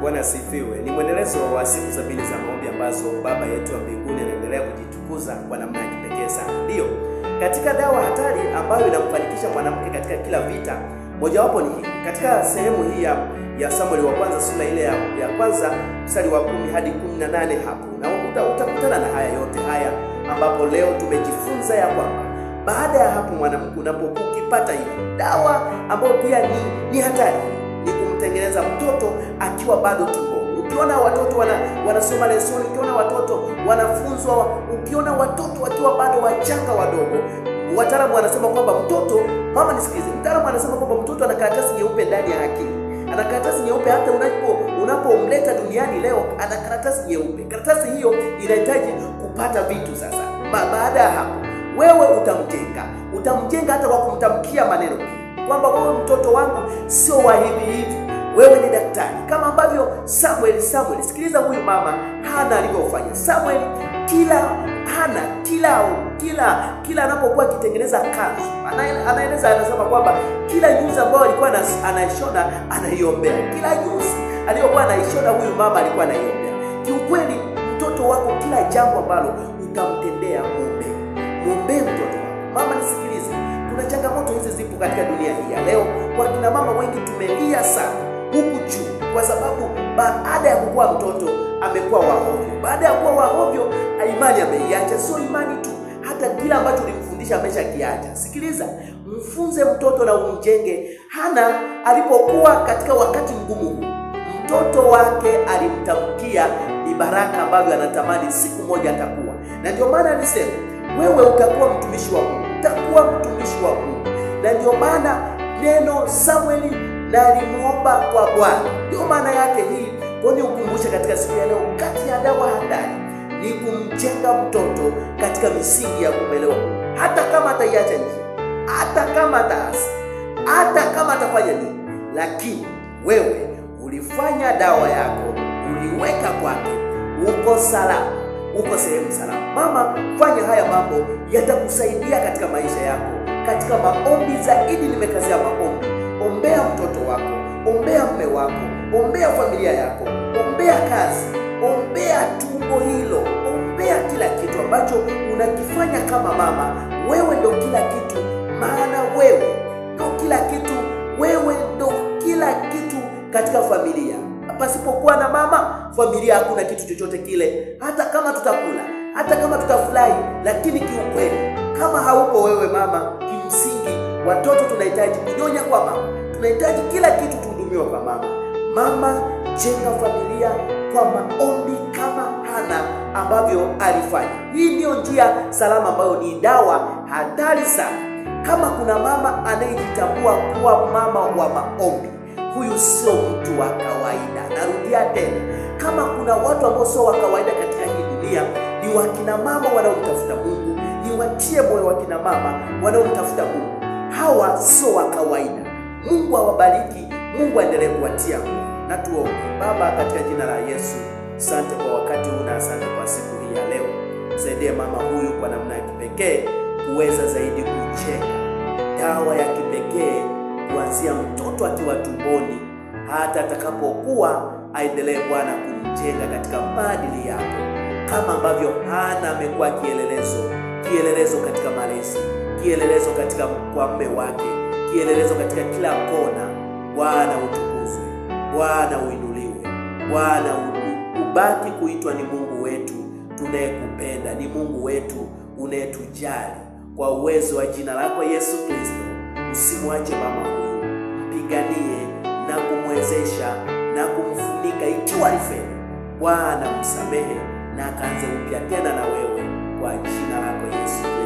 Bwana asifiwe. Ni mwendelezo wa siku 70 za maombi ambazo Baba yetu wa mbinguni anaendelea kujitukuza kwa namna ya kipekee sana. Ndio, katika dawa hatari ambayo inamfanikisha mwanamke katika kila vita, mojawapo ni hii. Katika sehemu hii ya Samueli wa kwanza sura ile ya kwanza mstari wa 10 hadi 18 hapo. Na utakutana na haya yote haya ambapo leo tumejifunza ya kwamba baada ya hapo mwanamke unapokipata hii dawa ambayo pia ni hatari, ni kumtengeneza mtoto akiwa bado tumboni. Ukiona watoto wanasoma lesoni, ukiona watoto wanafunzwa, ukiona watoto wakiwa bado wachanga wadogo, wataalamu wanasema kwamba mtoto, mama nisikilize, mtaalamu anasema kwamba mtoto ana karatasi nyeupe ndani ya akili. Ana karatasi nyeupe hata unapomleta duniani leo ana karatasi nyeupe. Karatasi hiyo inahitaji kupata vitu sasa. Baada ya hapo wewe utamjenga hata kwa kumtamkia maneno kwamba wewe mtoto wangu sio wa hivi, wewe ni daktari. Kama ambavyo Samuel, sikiliza huyu mama Hana alivyofanya. Samuel kila anapokuwa akitengeneza kanzu, anasema kwamba kila nyuzi ambayo alikuwa anaishona anaiombea. Kila nyuzi aliyokuwa anaishona huyu mama alikuwa anaiombea. Kiukweli mtoto wako, kila jambo ambalo utamtendea, muombe mtoto wako. Mama nisikilize, kuna changamoto hizi zipo katika dunia hii ya leo. Wakina mama wengi tumelia sana huku juu kwa sababu baada ya kukua mtoto amekuwa wahovyo. Baada ya kuwa wahovyo, imani ameiacha. Sio imani tu, hata kila ambacho ulimfundisha ameshakiacha. Sikiliza, mfunze mtoto na umjenge. Hana alipokuwa katika wakati mgumu huu, mtoto wake alimtamkia ni baraka ambavyo anatamani siku moja atakuwa. Na ndio maana alisema wewe utakuwa mtumishi wa Mungu, utakuwa mtumishi wa Mungu. Na ndio maana neno Samueli na alimuomba kwa Bwana. Ndio maana yake hii. Kwa nini ukumbushe katika siku ya leo, kati ya dawa hatari ni kumjenga mtoto katika misingi ya kumelewa. Hata kama ataiacha njia, hata kama ataasi, hata kama atafanya nini, lakini wewe ulifanya dawa yako, uliweka kwake, uko salama, uko sehemu salama. Mama, fanya haya mambo, yatakusaidia katika maisha yako. Katika maombi zaidi, nimekazia maombi. Ombea mtoto wako, ombea mume wako, ombea familia yako, ombea kazi, ombea tumbo hilo, ombea kila kitu ambacho unakifanya kama mama. Wewe ndo kila kitu, maana wewe ndo kila kitu, wewe ndo kila kitu katika familia. Pasipokuwa na mama, familia hakuna kitu chochote kile. Hata kama tutakula, hata kama tutafurahi, lakini kiukweli kama haupo wewe mama, kimsingi watoto tunahitaji kunyonya kwa mama, tunahitaji kila kitu tuhudumiwa kwa mama. Mama, jenga familia kwa maombi kama Hana ambavyo alifanya. Hii ndio njia salama ambayo ni dawa hatari sana. Kama kuna mama anayejitambua kuwa mama wa maombi, huyu sio mtu wa kawaida. Narudia tena, kama kuna watu ambao sio wa kawaida katika hii dunia, ni wakina mama wanaomtafuta Mungu. Niwatie moyo wakina mama wanaomtafuta Mungu. Hawa sio wa kawaida. Mungu awabariki, Mungu aendelee kuwatia moyo. Na tuombe. Baba, katika jina la Yesu, asante kwa wakati huu na asante kwa siku hii ya leo. Msaidie mama huyu kwa namna ya kipekee kuweza zaidi kujenga dawa ya kipekee kuanzia mtoto akiwa tumboni hata atakapokuwa, aendelee Bwana kumjenga katika maadili yako, kama ambavyo Hana amekuwa kielelezo katika malezi, kielelezo katika kwa mume wake, kielelezo katika kila kona. Bwana utukuzwe, Bwana uinuliwe, Bwana ubaki kuitwa ni Mungu wetu tunayekupenda, ni Mungu wetu unayetujali. Kwa uwezo wa jina lako Yesu Kristo, usimwache mama huyu, mpiganie na kumwezesha na kumfunika ikiwa alifeli. Bwana msamehe na akaanze upya tena na wewe, kwa jina lako Yesu.